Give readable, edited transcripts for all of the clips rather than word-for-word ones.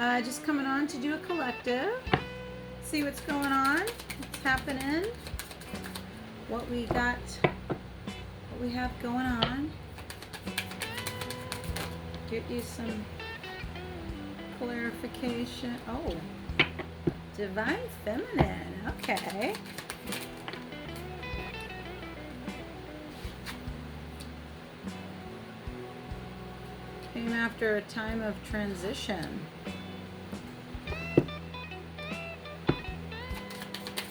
Just coming on to do a collective. See what's going on, what's happening, what we got, what we have going on. Get you some clarification. Oh, Divine Feminine. Okay. Came after a time of transition.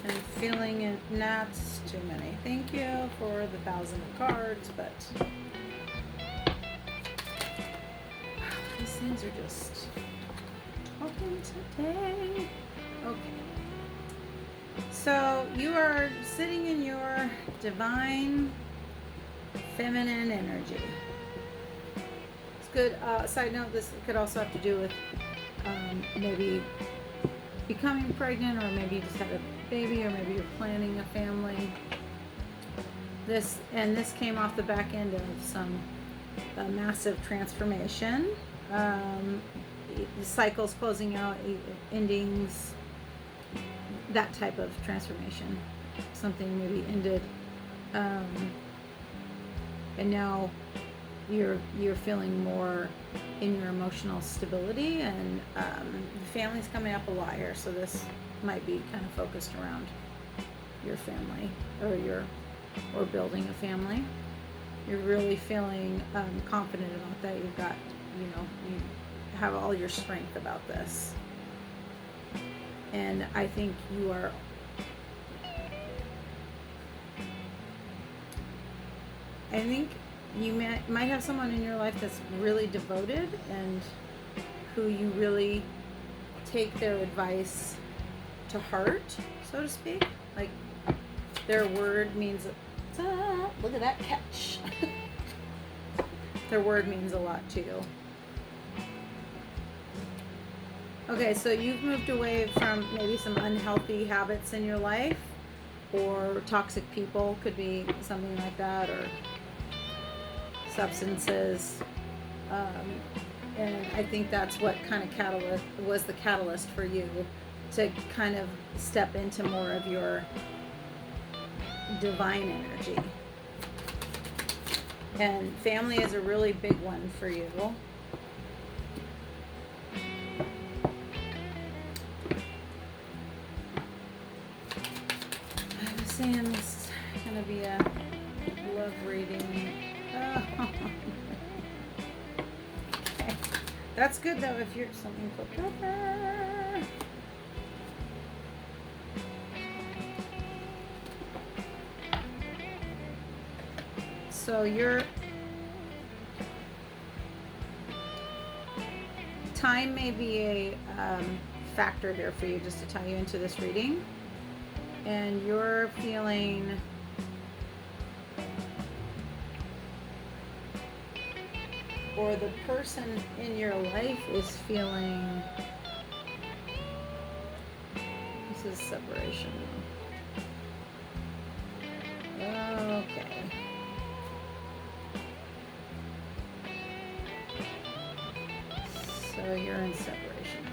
And feeling it, not too many. Thank you for the 1,000 cards, but these things are just talking today. Okay. So you are sitting in your divine feminine energy. It's good. Side note, this could also have to do with maybe becoming pregnant, or maybe you just had a baby, or maybe you're planning a family. This came off the back end of some massive transformation. The cycles closing out, endings, that type of transformation. Something maybe ended, and now you're feeling more in your emotional stability, and the family's coming up a lot here, so this might be kind of focused around your family, or building a family. You're really feeling confident about that. You've got, you have all your strength about this, and I think you are you might have someone in your life that's really devoted, and who you really take their advice to heart, so to speak. Like, their word means, look at that catch. Their word means a lot to you. Okay, so you've moved away from maybe some unhealthy habits in your life, or toxic people, could be something like that, or substances, and I think that's what kind of was the catalyst for you to kind of step into more of your divine energy. And family is a really big one for you. I was saying this is gonna be a love reading. Oh. Okay. That's good though if you're something flipped over. So your time may be a factor here for you, just to tie you into this reading. And you're feeling or the person in your life is feeling, this is separation. Okay. So you're in separation.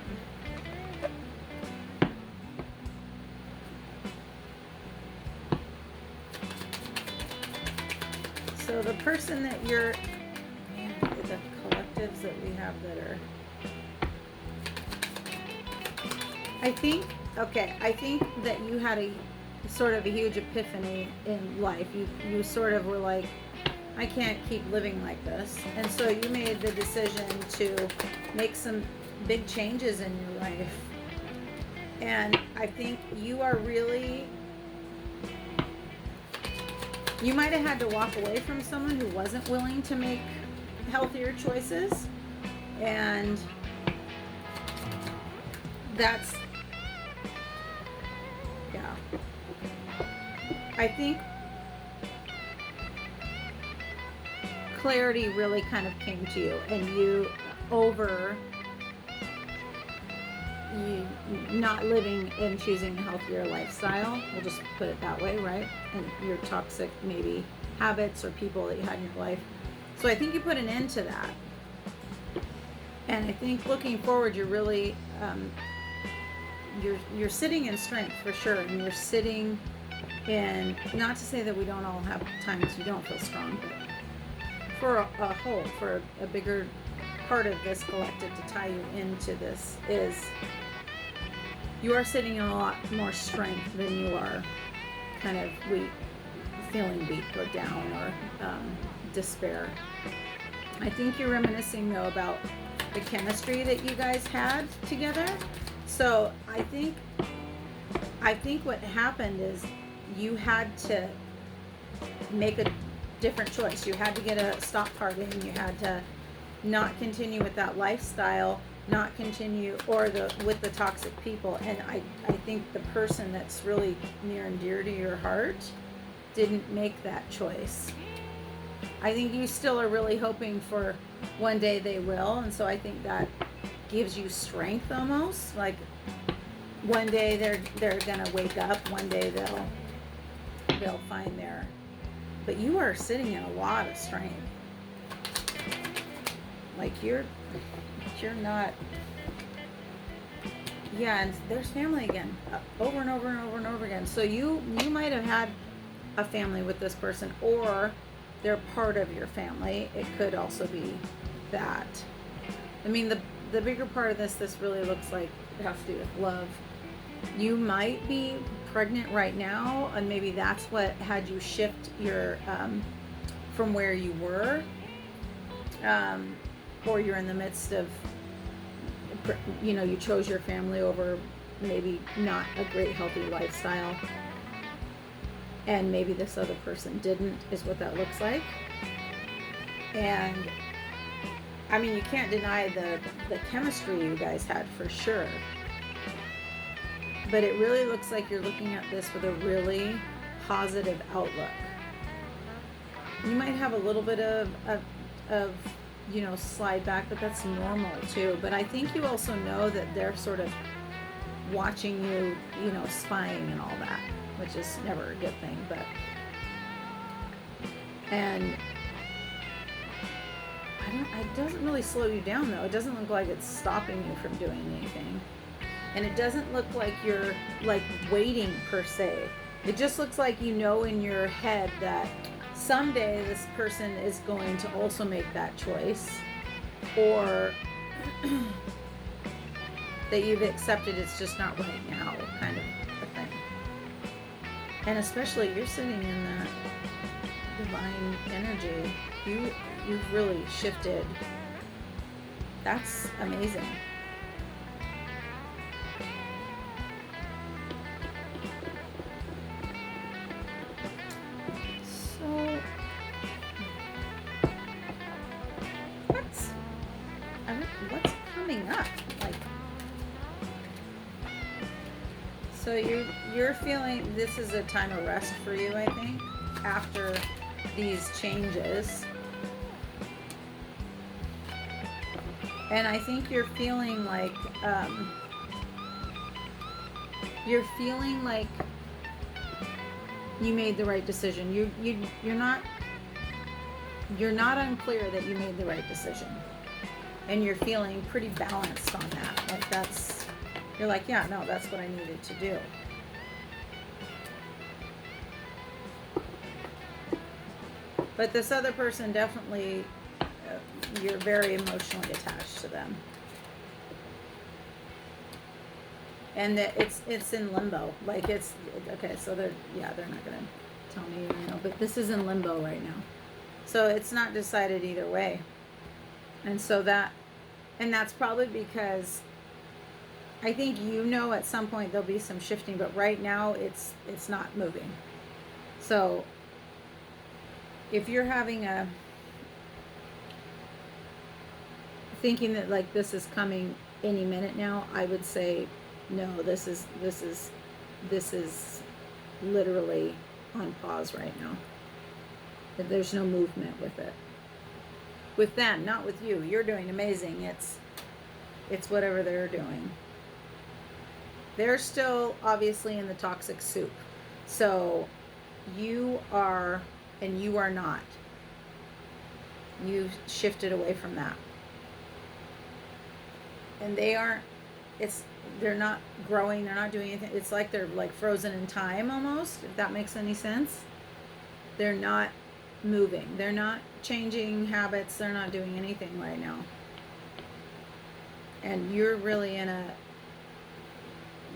So the person that you're, the collectives that we have that are, I think that you had a sort of a huge epiphany in life. You sort of were like, I can't keep living like this. And so you made the decision to make some big changes in your life. And I think you are really, you might have had to walk away from someone who wasn't willing to make healthier choices. And that's, yeah. I think clarity really kind of came to you, and you not living and choosing a healthier lifestyle, we'll just put it that way, right? And your toxic maybe habits or people that you had in your life. So I think you put an end to that. And I think looking forward, you're really you're sitting in strength for sure, and you're sitting in, not to say that we don't all have times you don't feel strong, but for a whole, for a bigger part of this collective to tie you into this is you are sitting in a lot more strength than you are kind of weak, feeling weak or down or despair. I think you're reminiscing though about the chemistry that you guys had together. So I think what happened is you had to make a different choice. You had to get a stop partying. You had to not continue with that lifestyle, not continue with the toxic people. And I think the person that's really near and dear to your heart didn't make that choice. I think you still are really hoping for one day they will, and so I think that gives you strength almost. Like one day they're gonna wake up, one day they'll find their, but you are sitting in a lot of strength. Like you're not, yeah, and there's family again, over and over and over and over again. So you might have had a family with this person, or they're part of your family. It could also be that. I mean, the bigger part of this really looks like it has to do with love. You might be pregnant right now, and maybe that's what had you shift your from where you were, or you're in the midst of, you chose your family over maybe not a great healthy lifestyle, and maybe this other person didn't, is what that looks like. And I mean, you can't deny the chemistry you guys had for sure, but it really looks like you're looking at this with a really positive outlook. You might have a little bit of slide back, but that's normal too. But I think you also know that they're sort of watching you, spying and all that, which is never a good thing. But, and it doesn't really slow you down though. It doesn't look like it's stopping you from doing anything. And it doesn't look like you're like waiting per se. It just looks like in your head that someday this person is going to also make that choice, or that you've accepted it's just not right now, kind of a thing. And especially you're sitting in that divine energy. You've really shifted. That's amazing. So what's coming up? So you're feeling this is a time of rest for you, I think, after these changes. And I think you're feeling like you made the right decision. You're not unclear that you made the right decision. And you're feeling pretty balanced on that. Like you're like, yeah, no, that's what I needed to do. But this other person definitely, you're very emotionally attached to them. And that it's in limbo. Like it's, okay, so they're not going to tell me, but this is in limbo right now. So it's not decided either way. And so that's probably because I think at some point there'll be some shifting, but right now it's not moving. So if you're having thinking that like this is coming any minute now, I would say no, this is literally on pause right now. There's no movement with it. With them, not with you. You're doing amazing. It's whatever they're doing. They're still obviously in the toxic soup. So you are, and you are not. You've shifted away from that. and they aren't, it's, they're not growing, they're not doing anything. It's like they're like frozen in time almost, if that makes any sense. They're not moving, they're not changing habits, they're not doing anything right now. And you're really in a,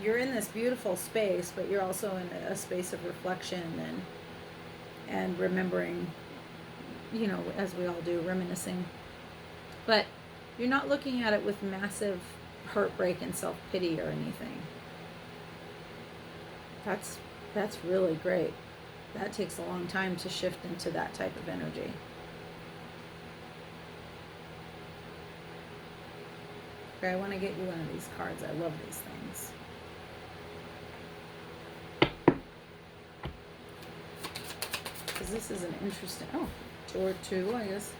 you're in this beautiful space, but you're also in a space of reflection and remembering, you know, as we all do, reminiscing. But you're not looking at it with massive heartbreak and self-pity or anything. That's really great. That takes a long time to shift into that type of energy. Okay, I want to get you one of these cards. I love these things. Because this is an interesting, or two, I guess.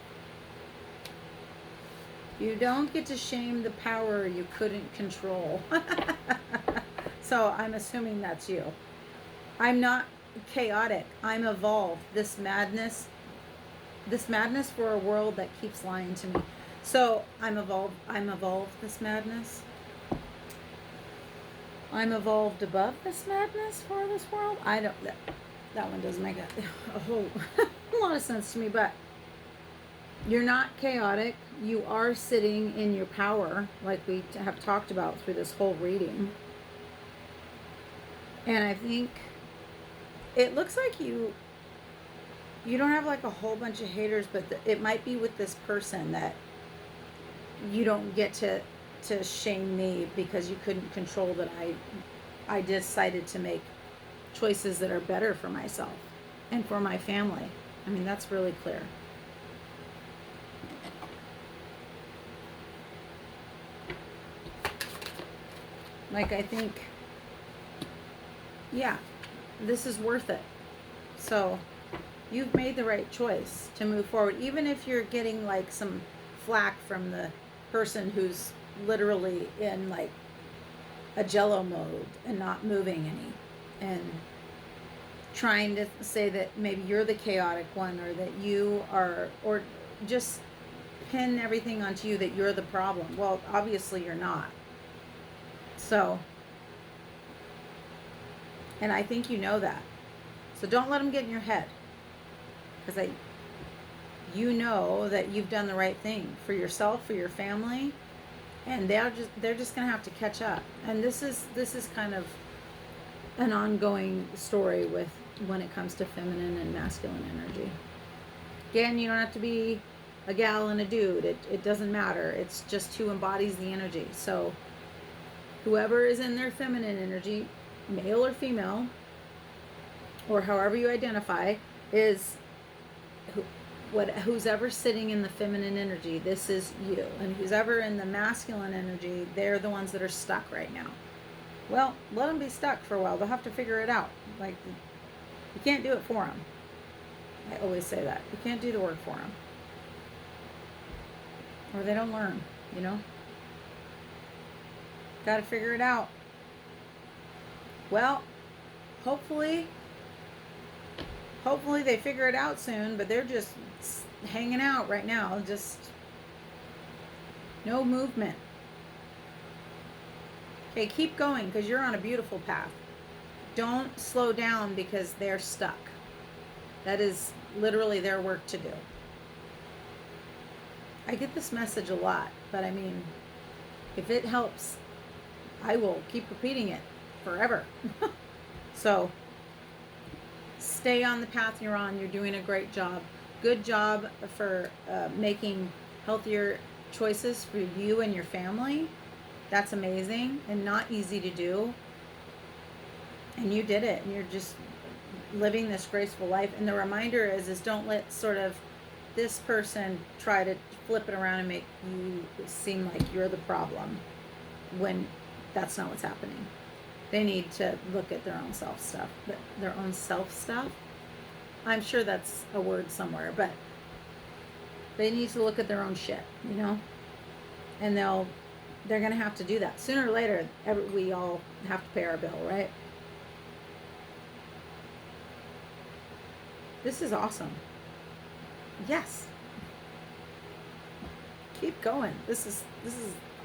You don't get to shame the power you couldn't control. So I'm assuming that's you. I'm not chaotic. I'm evolved. This madness for a world that keeps lying to me. So I'm evolved. This madness. I'm evolved above this madness for this world. I don't. That one doesn't make a whole a lot of sense to me. But you're not chaotic. You are sitting in your power, like we have talked about through this whole reading. And I think it looks like you don't have like a whole bunch of haters, but it might be with this person that you don't get to shame me because you couldn't control that I decided to make choices that are better for myself and for my family. I mean, that's really clear. Like, I think, yeah, this is worth it. So you've made the right choice to move forward, even if you're getting like some flack from the person who's literally in like a jello mode and not moving any, and trying to say that maybe you're the chaotic one, or that you are, or just pin everything onto you that you're the problem. Well, obviously you're not. So, and I think you know that. So don't let them get in your head, because you know that you've done the right thing for yourself, for your family, and they're just gonna have to catch up. And this is kind of an ongoing story with when it comes to feminine and masculine energy. Again, you don't have to be a gal and a dude. It doesn't matter. It's just who embodies the energy. So whoever is in their feminine energy, male or female, or however you identify, is who's ever sitting in the feminine energy, this is you. And who's ever in the masculine energy, they're the ones that are stuck right now. Well, let them be stuck for a while. They'll have to figure it out. Like, you can't do it for them. I always say that. You can't do the work for them. Or they don't learn, you know? Got to figure it out. Well, hopefully they figure it out soon, but they're just hanging out right now. Just no movement. Okay, keep going, because you're on a beautiful path. Don't slow down because they're stuck. That is literally their work to do. I get this message a lot, but I mean, if it helps, I will keep repeating it forever. So stay on the path you're on. You're doing a great job. Good job for making healthier choices for you and your family. That's amazing and not easy to do. And you did it. And you're just living this graceful life. And the reminder is don't let sort of this person try to flip it around and make you seem like you're the problem, when that's not what's happening. They need to look at their own self stuff. I'm sure that's a word somewhere, but they need to look at their own shit, you know? And they're going to have to do that. Sooner or later, we all have to pay our bill, right? This is awesome. Yes. Keep going. This is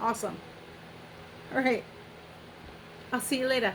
awesome. All right. I'll see you later.